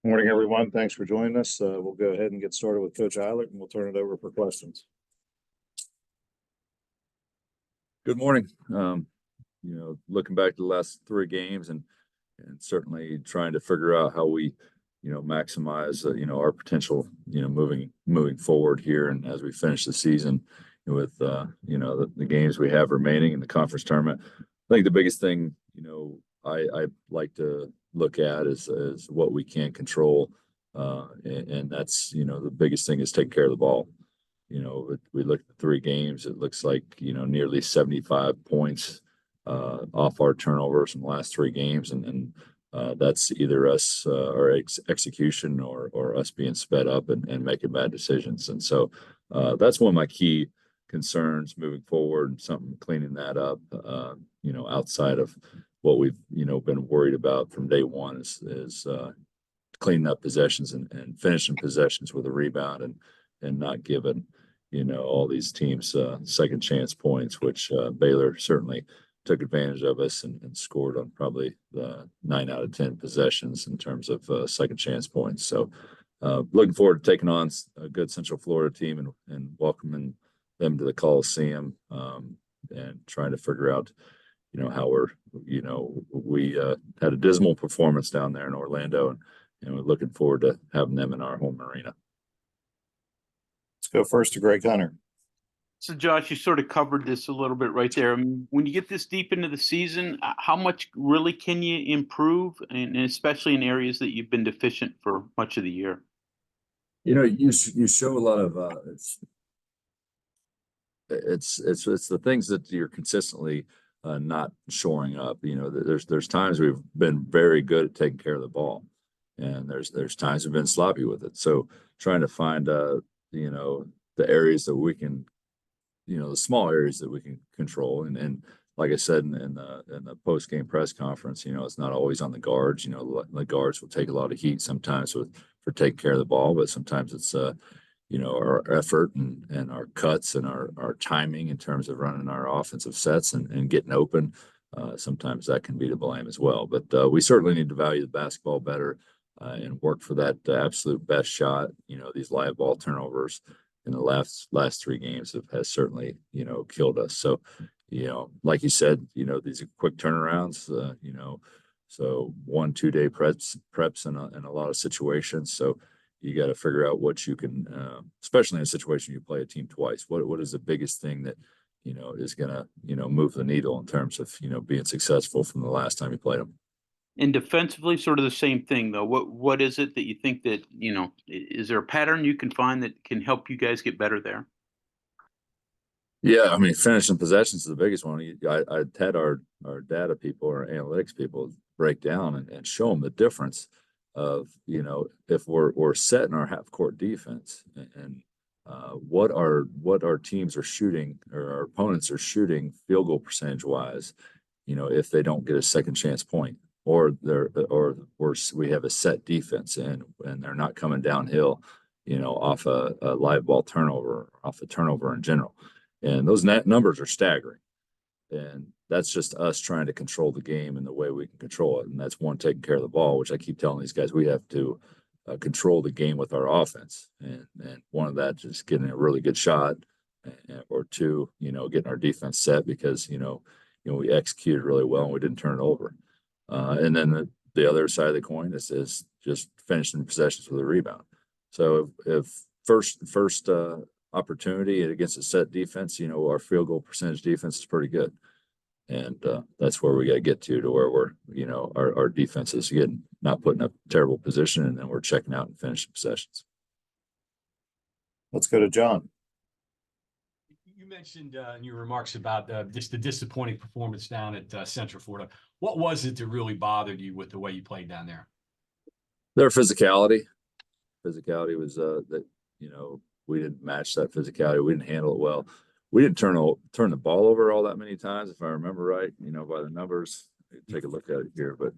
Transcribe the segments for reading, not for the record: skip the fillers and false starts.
Morning, everyone. Thanks for joining us. We'll go ahead and get started with Coach Eilert, and we'll turn it over for questions. Good morning. Looking back to the last three games and certainly trying to figure out how we, maximize, our potential, moving forward here. And as we finish the season with, the games we have remaining in the conference tournament, I think the biggest thing, I like to look at is what we can control. And that's, the biggest thing is take care of the ball. We looked at three games. It looks like, nearly 75 points off our turnovers in the last three games. And that's either us, our execution or us being sped up and making bad decisions. And so that's one of my key concerns moving forward, and something cleaning that up, outside of what we've, been worried about from day one is cleaning up possessions and finishing possessions with a rebound and not giving, all these teams second chance points, which Baylor certainly took advantage of us and scored on probably the 9 out of 10 possessions in terms of second chance points. So looking forward to taking on a good Central Florida team and welcoming them to the Coliseum, and trying to figure out, how we had a dismal performance down there in Orlando, and we're looking forward to having them in our home arena. Let's go first to Greg Hunter. So, Josh, you sort of covered this a little bit right there. I mean, when you get this deep into the season, how much really can you improve, and especially in areas that you've been deficient for much of the year? You show a lot of it's the things that you're consistently not shoring up. There's times we've been very good at taking care of the ball, and there's times we've been sloppy with it. So trying to find the areas that we can, the small areas that we can control. And like I said in the post game press conference, it's not always on the guards. The guards will take a lot of heat sometimes for taking care of the ball, but sometimes it's our effort and our cuts and our timing in terms of running our offensive sets and getting open. Sometimes that can be to blame as well. But we certainly need to value the basketball better and work for that absolute best shot. These live ball turnovers in the last three games has certainly, killed us. So, like you said, these are quick turnarounds, so 1-2 day preps in a lot of situations. So you got to figure out what you can, especially in a situation you play a team twice. What is the biggest thing that, is going to, move the needle in terms of, being successful from the last time you played them. And defensively, sort of the same thing, though. What is it that you think that, is there a pattern you can find that can help you guys get better there? Yeah, I mean, finishing possessions is the biggest one. I had our data people, our analytics people, break down and show them the difference of, if we're setting our half court defense and what our teams are shooting, or our opponents are shooting field goal percentage wise, if they don't get a second chance point, or we have a set defense and they're not coming downhill, off a live ball turnover, off a turnover in general. And those net numbers are staggering. And that's just us trying to control the game and the way we can control it. And that's one, taking care of the ball, which I keep telling these guys, we have to control the game with our offense. And one of that, just getting a really good shot, or two, getting our defense set because, we executed really well and we didn't turn it over. And then the other side of the coin is just finishing possessions with a rebound. So if first opportunity against a set defense, our field goal percentage defense is pretty good. And that's where we got to get to where we're, our defense is not putting up terrible position, and then we're checking out and finishing possessions. Let's go to John. You mentioned in your remarks about just the disappointing performance down at Central Florida. What was it that really bothered you with the way you played down there? Their physicality. Physicality was that, we didn't match that physicality. We didn't handle it well. We didn't turn the ball over all that many times, if I remember right, by the numbers. Take a look at it here, but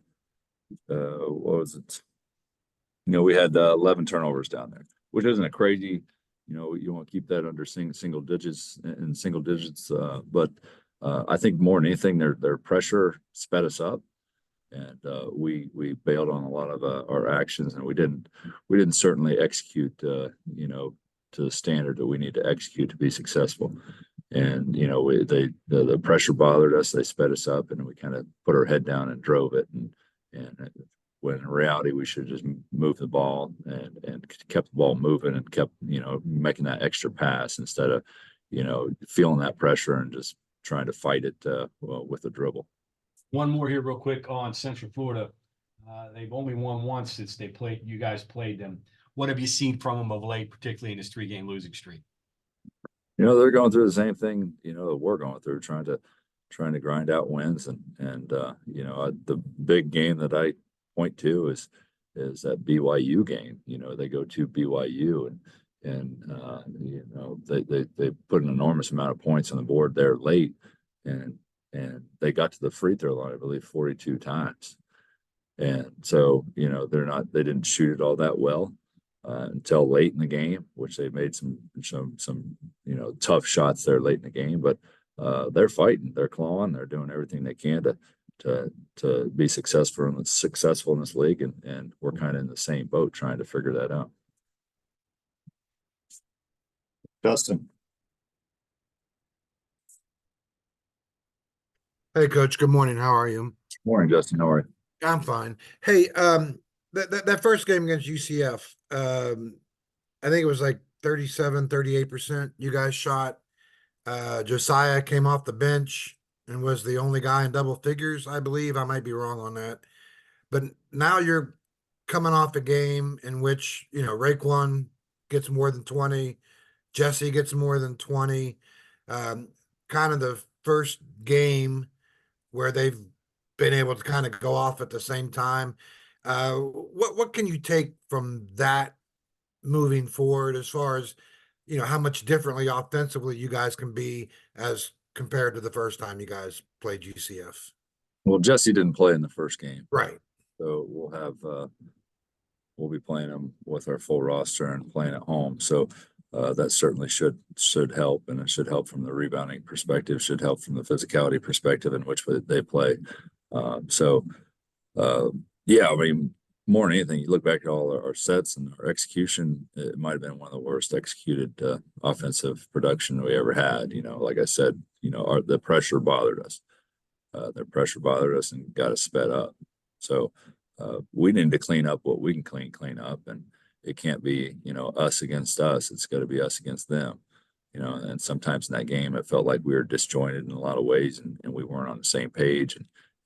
what was it? We had 11 turnovers down there, which isn't a crazy, you want to keep that under single digits. But I think more than anything, their pressure sped us up. and we bailed on a lot of our actions, and we didn't certainly execute you know, to the standard that we need to execute to be successful. And you know, the pressure bothered us. They sped us up, and we kind of put our head down and drove it. And when in reality we should just move the ball and kept the ball moving and kept, you know, making that extra pass instead of, you know, feeling that pressure and just trying to fight it well, with a dribble. One more here real quick on Central Florida. They've only won once since you guys played them. What have you seen from them of late, particularly in this 3-game losing streak? You know, they're going through the same thing, you know, that we're going through, trying to grind out wins. And you know, the big game that I point to is that BYU game. You know, they go to BYU and you know, they put an enormous amount of points on the board there late, and they got to the free throw line, I believe, 42 times. And so, you know, they didn't shoot it all that well until late in the game, which they made some you know, tough shots there late in the game. But they're fighting, they're clawing, they're doing everything they can to be successful in this league, and we're kind of in the same boat trying to figure that out. Justin. Hey, Coach. Good morning. How are you? Morning, Justin. How are you? I'm fine. Hey, that first game against UCF, I think it was like 38% you guys shot. Josiah came off the bench and was the only guy in double figures, I believe. I might be wrong on that. But now you're coming off a game in which, you know, Raekwon gets more than 20, Jesse gets more than 20. Kind of the first game where they've been able to kind of go off at the same time. What can you take from that moving forward as far as, you know, how much differently offensively you guys can be as compared to the first time you guys played UCF? Well, Jesse didn't play in the first game, Right. so we'll be playing him with our full roster and playing at home. So that certainly should help, and it should help from the rebounding perspective, should help from the physicality perspective in which they play. Yeah, I mean, more than anything, you look back at all our sets and our execution, it might have been one of the worst executed offensive production we ever had. You know, like I said, you know, the pressure bothered us. Their pressure bothered us and got us sped up. So we need to clean up what we can clean up, and it can't be, you know, us against us. It's got to be us against them. You know, and sometimes in that game, it felt like we were disjointed in a lot of ways, and we weren't on the same page.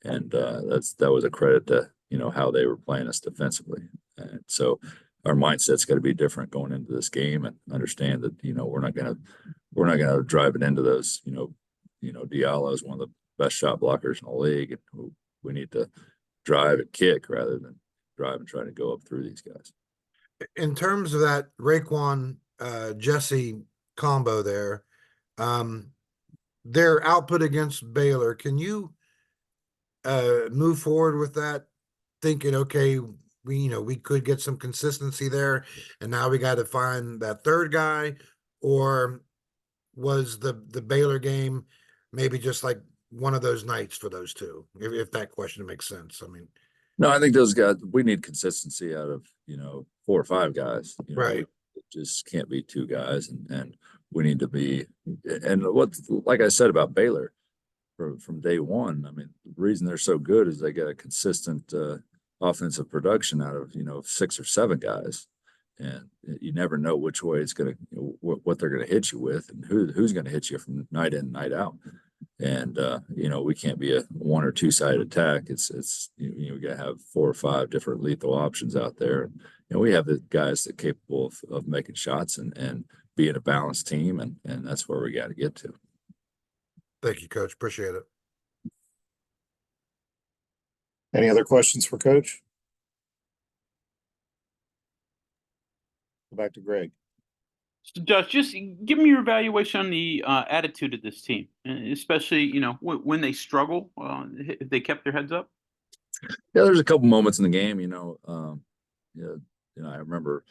And that was a credit to, you know, how they were playing us defensively. And so our mindset's got to be different going into this game, and understand that, you know, we're not gonna drive it into those. You know, Diallo is one of the best shot blockers in the league, and we need to drive and kick rather than drive and try to go up through these guys. In terms of that Raekwon Jesse combo there, their output against Baylor, can you move forward with that, thinking, okay, we could get some consistency there, and now we got to find that third guy? Or was the Baylor game maybe just like one of those nights for those two, if that question makes sense? I mean, no, I think those guys, we need consistency out of, you know, 4 or 5 guys. You know, right. it just can't be 2 guys, and we need to be. And like I said about Baylor, from day one, I mean, the reason they're so good is they get a consistent offensive production out of, you know, 6 or 7 guys, and you never know which way it's going to, you know, what they're going to hit you with, and who's going to hit you from night in, night out. And you know, we can't be a 1 or 2 sided attack. It's you know, we got to have 4 or 5 different lethal options out there. And you know, we have the guys that are capable of making shots and being a balanced team, and that's where we got to get to. Thank you, Coach. Appreciate it. Any other questions for Coach? Go back to Greg. So Josh, just give me your evaluation on the attitude of this team, especially, you know, when they struggle, if they kept their heads up. Yeah, there's a couple moments in the game, you know, I remember,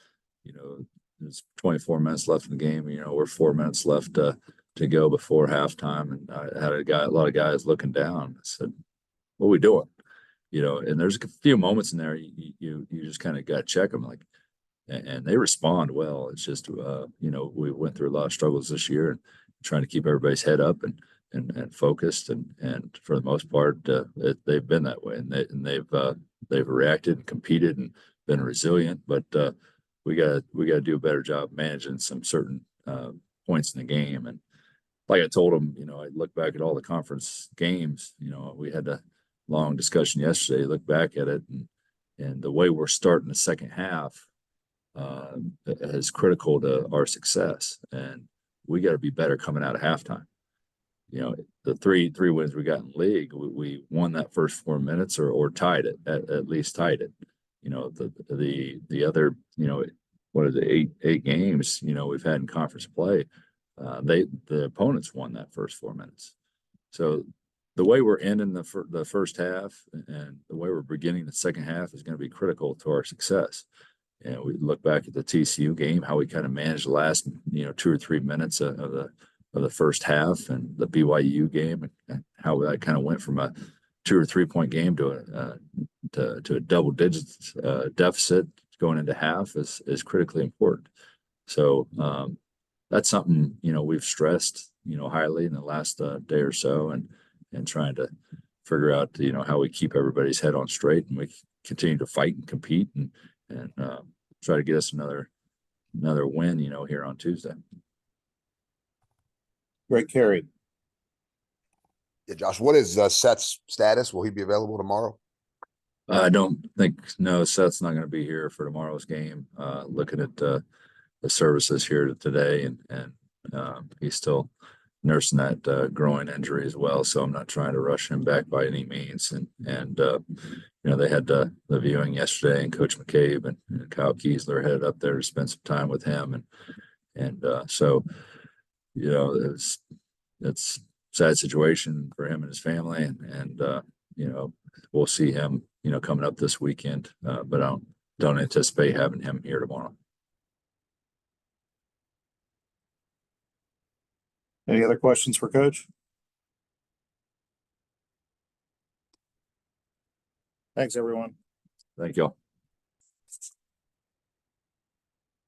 you know, there's 24 minutes left in the game. You know, we're 4 minutes left to go before halftime, and I had a lot of guys looking down. I said, "What are we doing?" and there's a few moments in there you just kind of got to check them, like, and they respond well. It's just, we went through a lot of struggles this year and trying to keep everybody's head up and focused, and for the most part, they've been that way, and they've reacted and competed and been resilient. But we got to do a better job managing some certain points in the game. And like I told them, I look back at all the conference games. We had a long discussion yesterday. Look back at it, and the way we're starting the second half is critical to our success, and we got to be better coming out of halftime. The three wins we got in the league, we won that first 4 minutes or tied it, at least tied it. The other, what is it, eight games, we've had in conference play, the opponents won that first 4 minutes. So the way we're ending the first half and the way we're beginning the second half is going to be critical to our success. And we look back at the TCU game, how we kind of managed the last, 2 or 3 minutes of the first half, and the BYU game, and how that kind of went from a 2 or 3 point game to a double digits deficit going into half is critically important. So that's something, we've stressed, highly in the last day or so, and trying to figure out, how we keep everybody's head on straight, and we continue to fight and compete and try to get us another win, here on Tuesday. Great carry. Yeah, Josh, what is Seth's status? Will he be available tomorrow? I don't think, no, Seth's not going to be here for tomorrow's game. Looking at the services here today, and he's still nursing that groin injury as well. So I'm not trying to rush him back by any means. And they had the viewing yesterday, and Coach McCabe and Kyle Kiesler headed up there to spend some time with him. And so, it's a sad situation for him and his family. And we'll see him, coming up this weekend. But I don't anticipate having him here tomorrow. Any other questions for Coach? Thanks, everyone. Thank y'all.